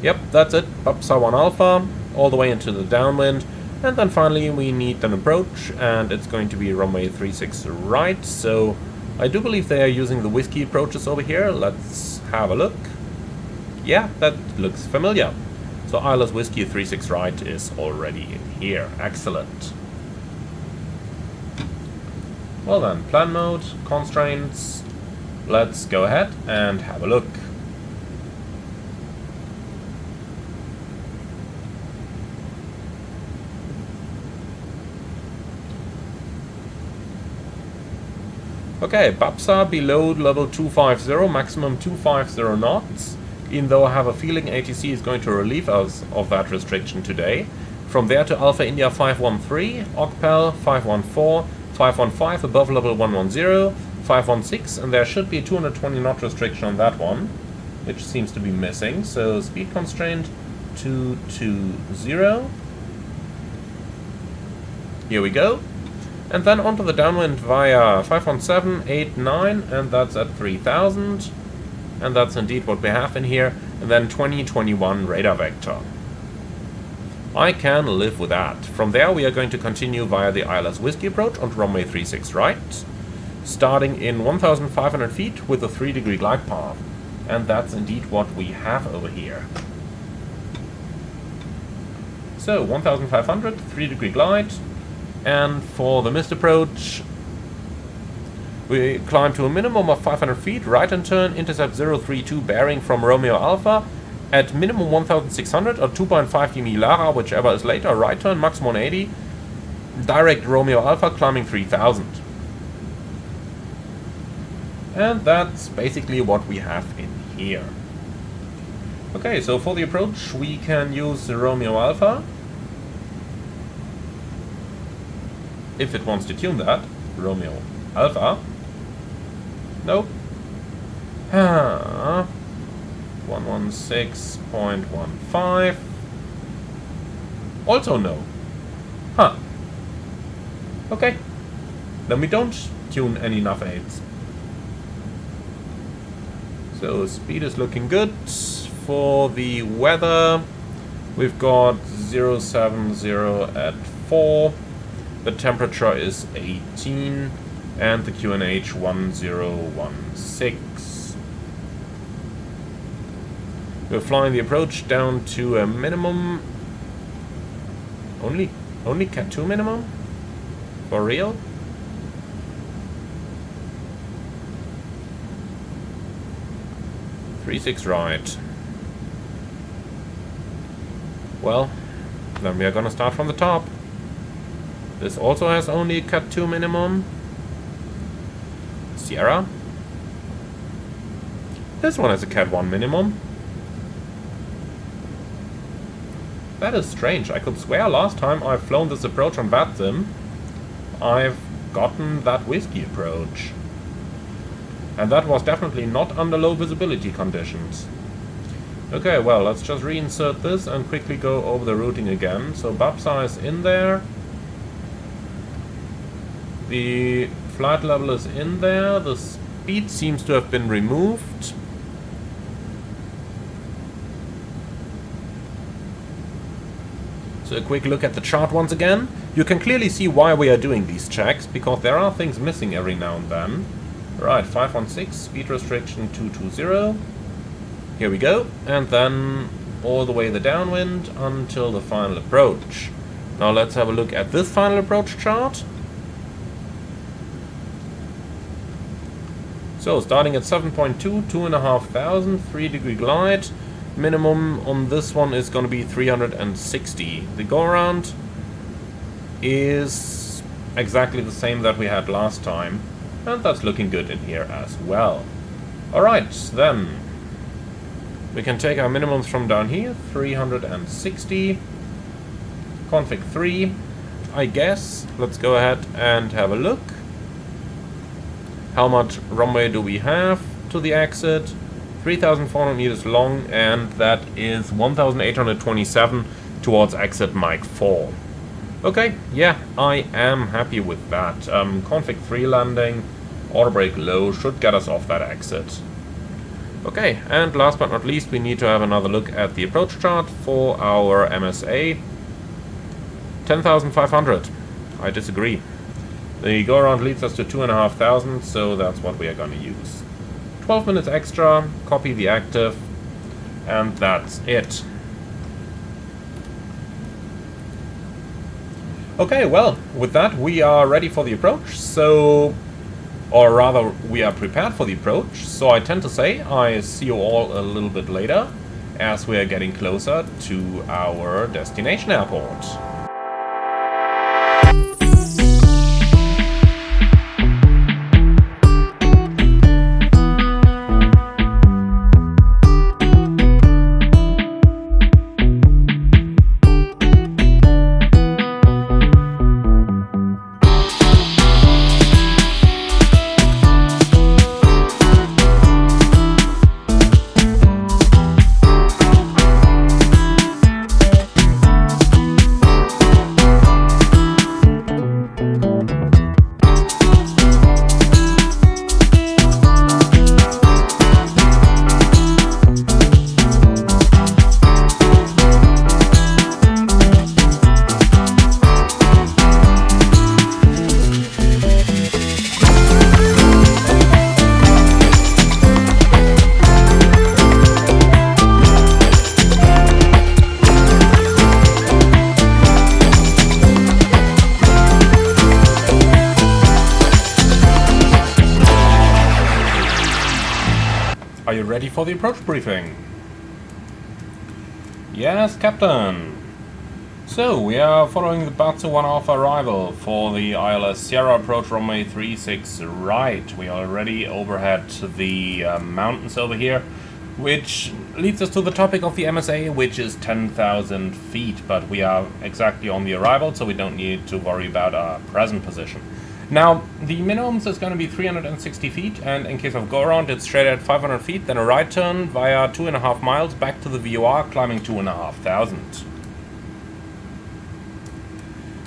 Yep, that's it. Upside 1 Alpha, all the way into the downwind. And then finally we need an approach, and it's going to be runway 36 right. So I do believe they are using the whiskey approaches over here. Let's have a look. Yeah, that looks familiar. So ILS Whiskey 36 right is already in here. Excellent. Well then, plan mode, constraints. Let's go ahead and have a look. Okay, BAPSA below level 250, maximum 250 knots. Even though I have a feeling ATC is going to relieve us of that restriction today. From there to Alpha India 513, OCPEL 514, 515 above level 110, 516, and there should be a 220 knot restriction on that one, which seems to be missing. So speed constraint 220. Here we go. And then onto the downwind via 517, 8, 9, and that's at 3000. And that's indeed what we have in here. And then 2021 radar vector. I can live with that. From there we are going to continue via the ILS Whiskey approach on runway 36 right, starting in 1500 feet with a 3-degree glide path. And that's indeed what we have over here. So 1500, 3-degree glide. And for the missed approach, we climb to a minimum of 500 feet, right and turn, intercept 032 bearing from Romeo Alpha, at minimum 1600 or 2.5 dm Lara, whichever is later, right turn, max 180, direct Romeo Alpha, climbing 3000. And that's basically what we have in here. Okay, so for the approach, we can use the Romeo Alpha. If it wants to tune that, Romeo Alpha. Nope. 116.15. Also no. Huh. Okay. Then we don't tune any nav aids. So speed is looking good. For the weather, we've got 070 at 4. The temperature is 18 and the QNH 1016. We're flying the approach down to a minimum. Only Cat 2 minimum? For real? Three-six right. Well, then we are gonna start from the top. This also has only a Cat 2 minimum. Sierra. This one has a Cat 1 minimum. That is strange. I could swear last time I've flown this approach on VATSIM, I've gotten that whiskey approach. And that was definitely not under low visibility conditions. Okay, well, let's just reinsert this and quickly go over the routing again. So Babsa is in there. The flight level is in there. The speed seems to have been removed. So a quick look at the chart once again. You can clearly see why we are doing these checks, because there are things missing every now and then. Right, 516, speed restriction 220. Here we go. And then all the way the downwind until the final approach. Now let's have a look at this final approach chart. So starting at 7.2, 2,500, 3-degree glide. Minimum on this one is going to be 360. The go-around is exactly the same that we had last time. And that's looking good in here as well. Alright, then we can take our minimums from down here. 360. Config 3, I guess. Let's go ahead and have a look. How much runway do we have to the exit? 3,400 meters long, and that is 1,827 towards exit Mike 4. Okay, yeah, I am happy with that. Config 3 landing, auto brake low, should get us off that exit. Okay, and last but not least, we need to have another look at the approach chart for our MSA. 10,500. I disagree. The go-around leads us to 2,500, so that's what we are going to use. 12 minutes extra, copy the active, and that's it. Okay, well, with that we are ready for the approach, so... or rather, we are prepared for the approach, so I tend to say I see you all a little bit later, as we are getting closer to our destination airport. Are you ready for the approach briefing? Yes, Captain. So, we are following the Batsu 1 Alpha arrival for the ILS Sierra approach runway 36 right. We are already overhead the mountains over here, which leads us to the topic of the MSA, which is 10,000 feet, but we are exactly on the arrival, so we don't need to worry about our present position. Now, the minimums is going to be 360 feet, and in case of go-around, it's straight at 500 feet, then a right turn via 2.5 miles back to the VOR, climbing 2,500.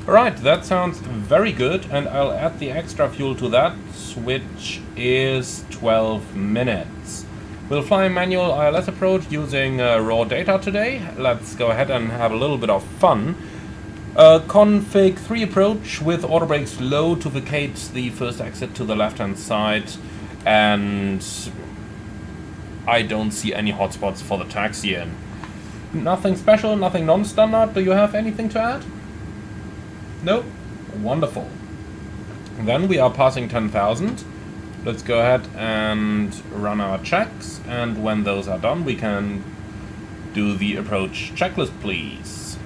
Alright, that sounds very good, and I'll add the extra fuel to that, which is 12 minutes. We'll fly a manual ILS approach using raw data today. Let's go ahead and have a little bit of fun. Config 3 approach with auto brakes low to vacate the first exit to the left hand side, and I don't see any hotspots for the taxi in. Nothing special, nothing non-standard. Do you have anything to add? Nope. Wonderful. Then we are passing 10,000. Let's go ahead and run our checks, and when those are done we can do the approach checklist, please.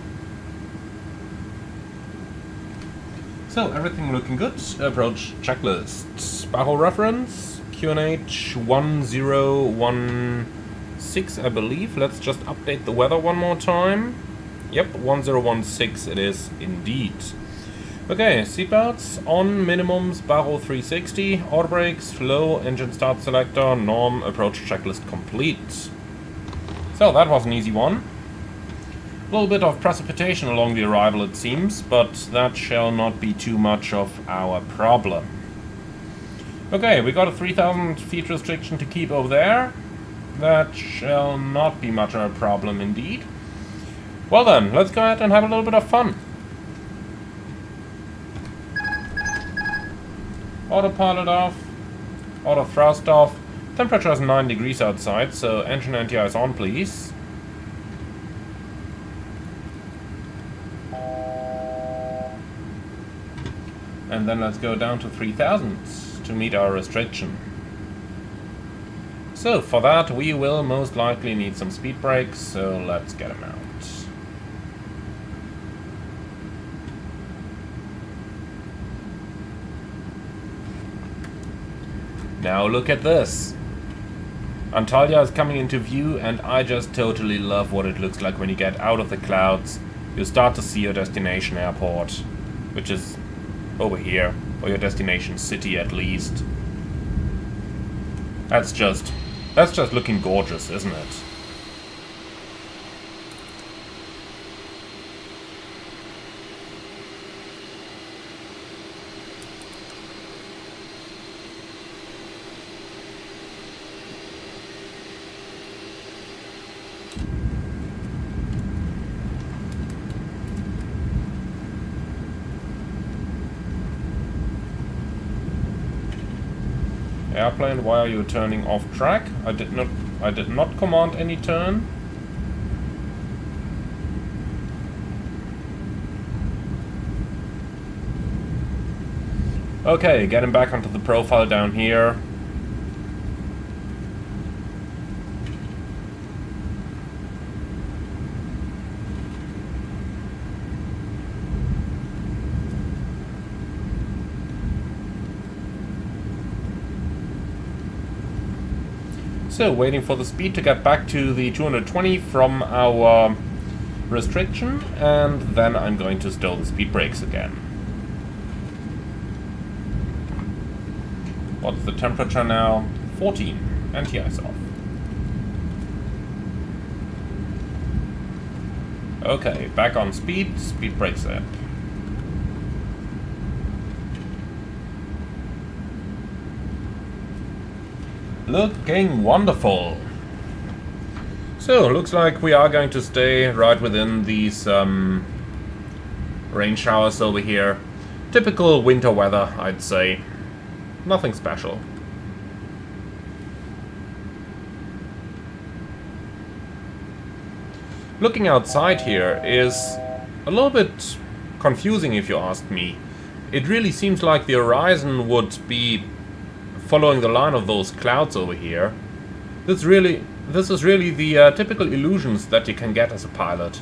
So everything looking good. Approach checklist. Barrel reference QNH 1016, I believe. Let's just update the weather one more time. Yep, 1016 it is indeed. Okay, seatbelts on, minimums, Barrow 360, auto brakes, low, engine start selector, norm, approach checklist complete. So that was an easy one. A little bit of precipitation along the arrival it seems, but that shall not be too much of our problem. Okay, we got a 3,000 feet restriction to keep over there. That shall not be much of a problem indeed. Well then, let's go ahead and have a little bit of fun. Autopilot off, auto thrust off. Temperature is 9 degrees outside, so engine anti-ice on, please. And then let's go down to 3,000 to meet our restriction. So for that we will most likely need some speed brakes, so let's get them out. Now look at this. Antalya is coming into view, and I just totally love what it looks like when you get out of the clouds. You start to see your destination airport, which is over here, or your destination city at least. That's just looking gorgeous, isn't it? Airplane, why are you turning off track? I did not command any turn. Okay, getting back onto the profile down here. So, waiting for the speed to get back to the 220 from our restriction, and then I'm going to stow the speed brakes again. What's the temperature now? 14. Anti-ice off. Okay, back on speed, speed brakes up. Looking wonderful. So, looks like we are going to stay right within these rain showers over here. Typical winter weather, I'd say. Nothing special. Looking outside here is a little bit confusing if you ask me. It really seems like the horizon would be following the line of those clouds over here. This is really the typical illusions that you can get as a pilot.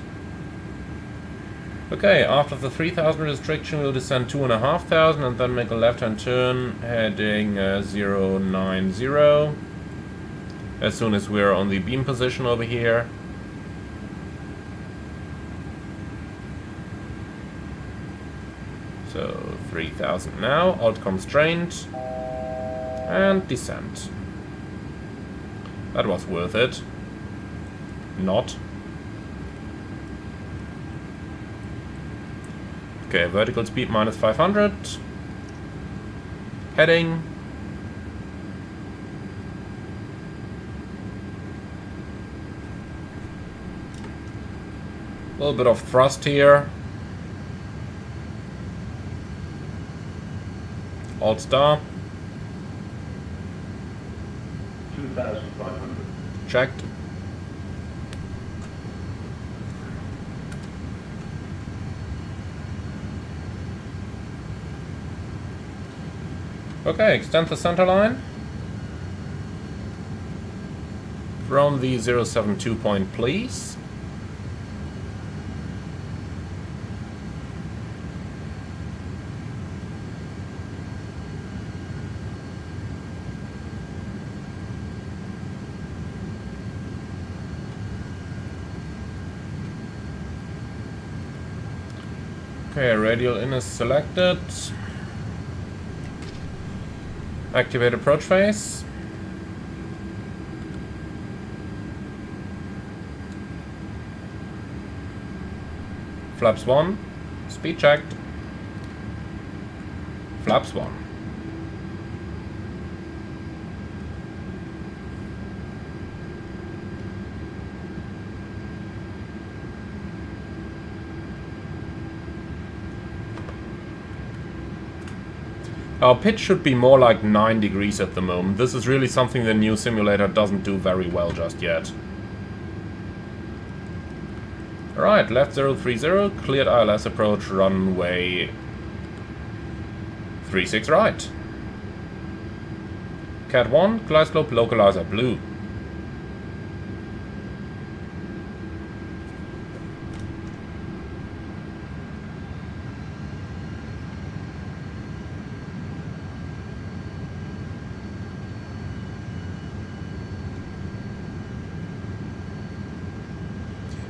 Okay, after the 3,000 restriction we'll descend 2,500 and then make a left-hand turn heading 090 as soon as we're on the beam position over here. So 3,000 now, alt constraint. And descent. That was worth it. Not. Okay, vertical speed minus 500. Heading. A little bit of thrust here. Alt star. 2,500. Checked. Okay, extend the center line. From the 072 point, please. Okay, radial in is selected. Activate approach phase. Flaps 1. Speed checked. Flaps 1. Our pitch should be more like 9 degrees at the moment. This is really something the new simulator doesn't do very well just yet. Alright, left 030, cleared ILS approach, runway 36 right. Cat 1, glide slope localizer blue.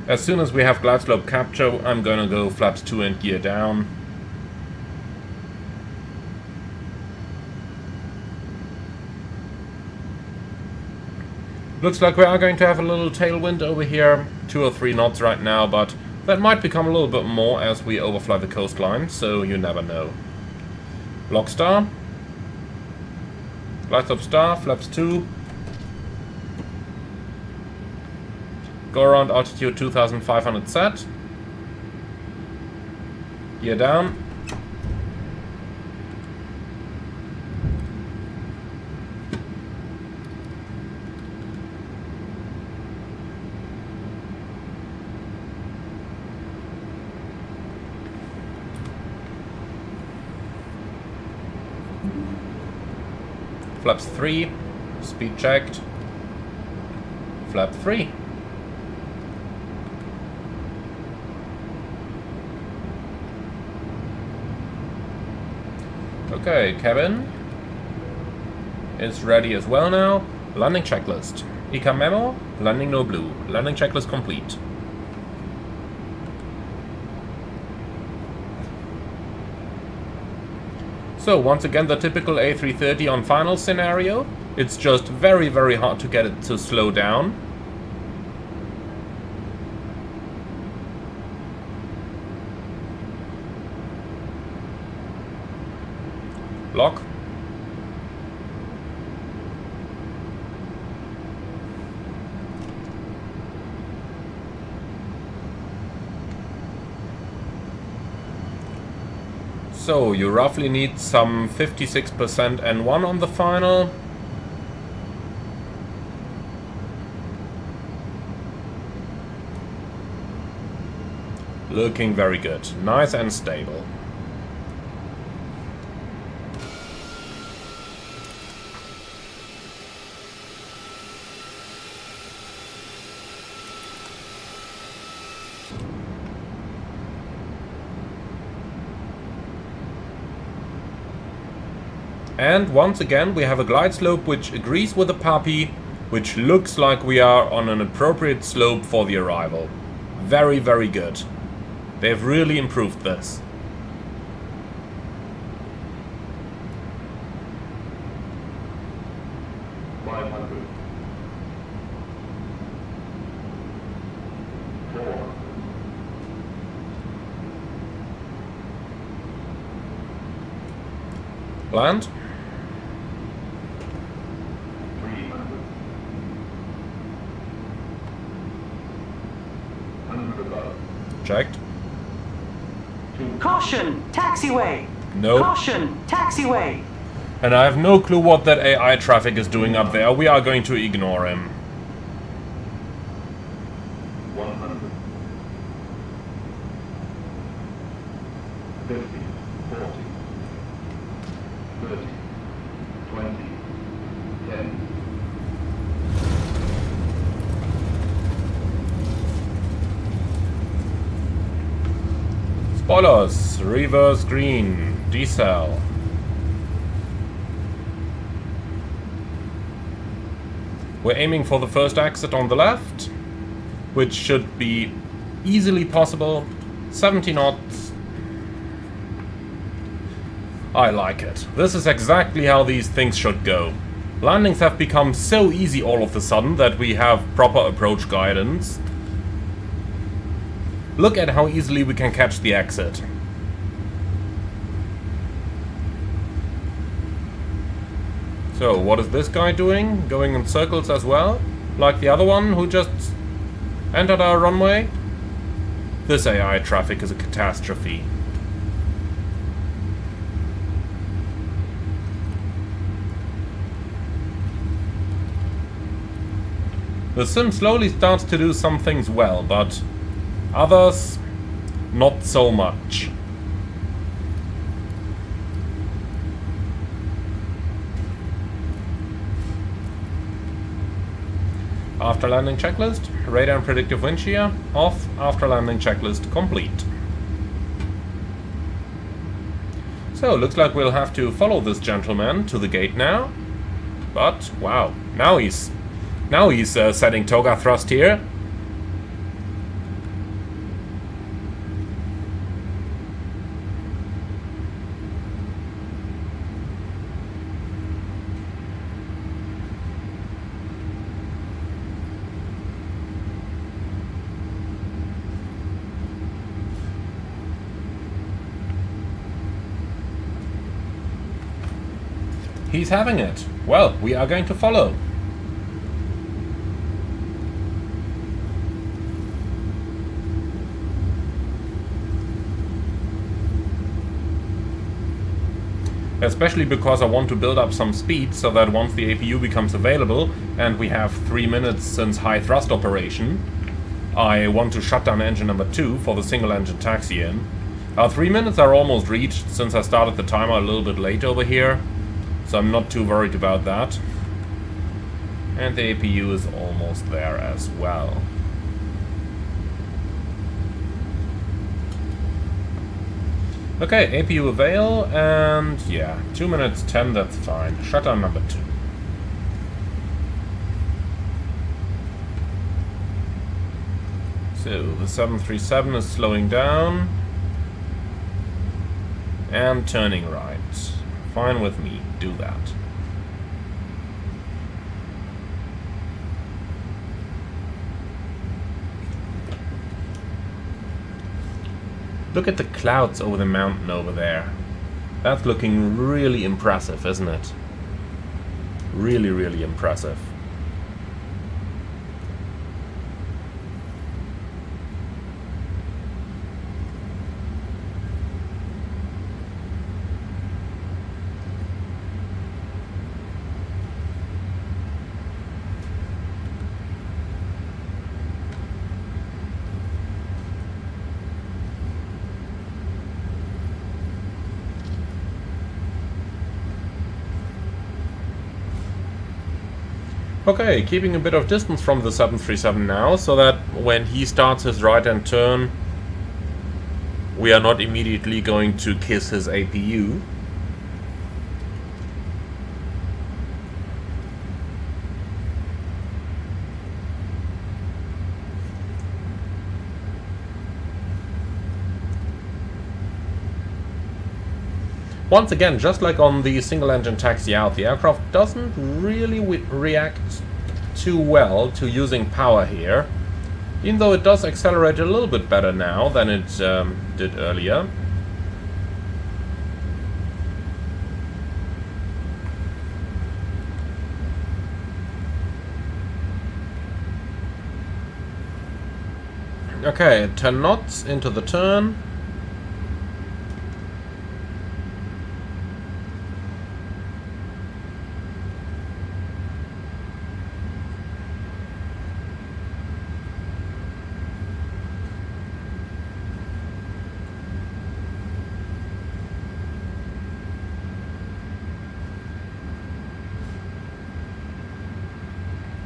As soon as we have glide slope capture, I'm gonna go flaps 2 and gear down. Looks like we are going to have a little tailwind over here, 2 or 3 knots right now, but that might become a little bit more as we overfly the coastline, so you never know. Block star. Glide slope star, flaps 2. Go around altitude 2500 set. Gear down. Flaps 3. Speed checked. Flap 3. Okay, cabin is ready as well now. Landing checklist. ECA memo, landing no blue. Landing checklist complete. So once again the typical A330 on final scenario. It's just very, very hard to get it to slow down. Lock. So you roughly need some 56% N1 on the final. Looking very good. Nice and stable. And once again we have a glide slope which agrees with the puppy, which looks like we are on an appropriate slope for the arrival. Very, very good. They've really improved this. Land. 100 above. Checked. Caution, taxiway. No. Caution, taxiway. And I have no clue what that AI traffic is doing up there. We are going to ignore him. 100. 50, 40, 30, 20, 10. Spoilers, reverse green, decel. We're aiming for the first exit on the left, which should be easily possible. 70 knots. I like it. This is exactly how these things should go. Landings have become so easy all of a sudden that we have proper approach guidance. Look at how easily we can catch the exit. So, what is this guy doing? Going in circles as well? Like the other one who just entered our runway? This AI traffic is a catastrophe. The sim slowly starts to do some things well, but others, not so much. After landing checklist, radar and predictive wind shear, off. After landing checklist complete. So, looks like we'll have to follow this gentleman to the gate now. But, wow, now he's setting toga thrust here. He's having it. Well, we are going to follow. Especially because I want to build up some speed so that once the APU becomes available and we have 3 minutes since high thrust operation, I want to shut down engine number 2 for the single engine taxi in. Our 3 minutes are almost reached since I started the timer a little bit late over here, so I'm not too worried about that. And the APU is almost there as well. Okay, APU avail, and yeah, 2 minutes 10, that's fine. Shutdown number 2. So, the 737 is slowing down. And turning right. Fine with me, do that. Look at the clouds over the mountain over there. That's looking really impressive, isn't it? Really, really impressive. Okay, keeping a bit of distance from the 737 now, so that when he starts his right-hand turn, we are not immediately going to kiss his APU. Once again, just like on the single-engine taxi out, the aircraft doesn't really react too well to using power here, even though it does accelerate a little bit better now than it did earlier. Okay, 10 knots into the turn.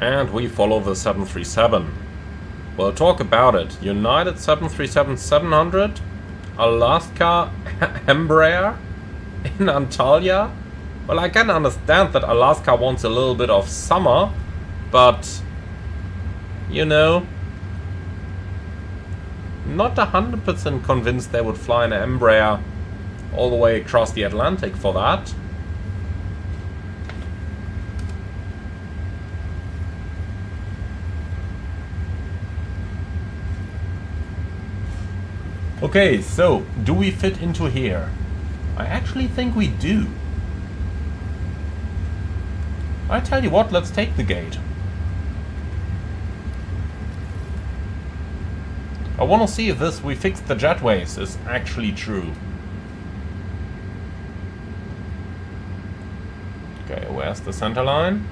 And we follow the 737. We'll talk about it. United 737-700, Alaska Embraer in Antalya. Well, I can understand that Alaska wants a little bit of summer, but, you know, not 100% convinced they would fly an Embraer all the way across the Atlantic for that. Okay, so, do we fit into here? I actually think we do. I tell you what, let's take the gate. I want to see if this "we fixed the jetways" is actually true. Okay, where's the center line?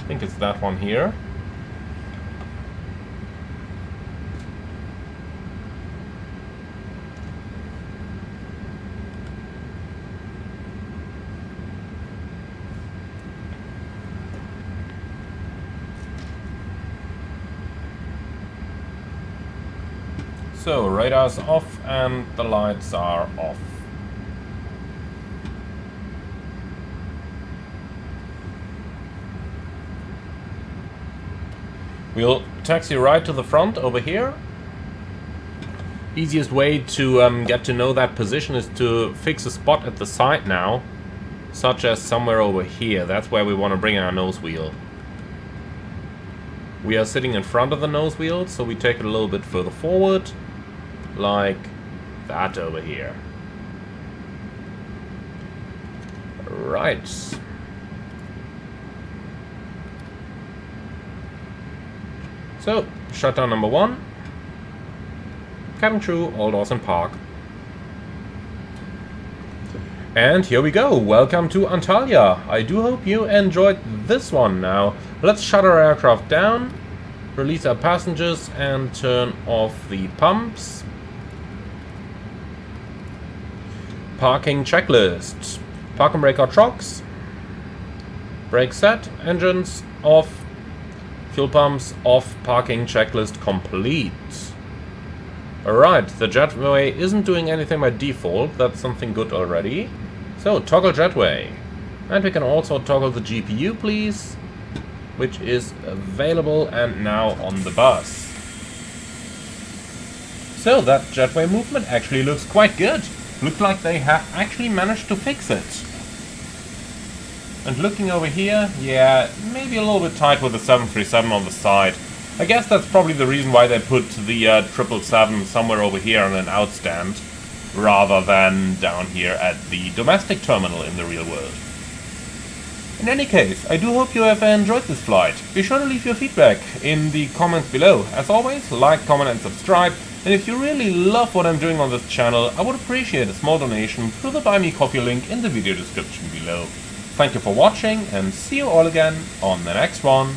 I think it's that one here. So, radar's off and the lights are off. We'll taxi right to the front over here. Easiest way to get to know that position is to fix a spot at the side now, such as somewhere over here. That's where we want to bring our nose wheel. We are sitting in front of the nose wheel, so we take it a little bit further forward. Like that over here. Right. So, shutdown number 1. Cabin crew, all doors in park. And here we go. Welcome to Antalya. I do hope you enjoyed this one. Now, let's shut our aircraft down, release our passengers, and turn off the pumps. Parking checklist. Park and brake our trucks. Brake set. Engines off. Fuel pumps off. Parking checklist complete. Alright, the jetway isn't doing anything by default. That's something good already. So, toggle jetway. And we can also toggle the GPU, please, which is available and now on the bus. So, that jetway movement actually looks quite good. Looks like they have actually managed to fix it. And looking over here, yeah, maybe a little bit tight with the 737 on the side. I guess that's probably the reason why they put the 777 somewhere over here on an outstand, rather than down here at the domestic terminal in the real world. In any case, I do hope you have enjoyed this flight. Be sure to leave your feedback in the comments below. As always, like, comment and subscribe. And if you really love what I'm doing on this channel, I would appreciate a small donation through the Buy Me Coffee link in the video description below. Thank you for watching and see you all again on the next one.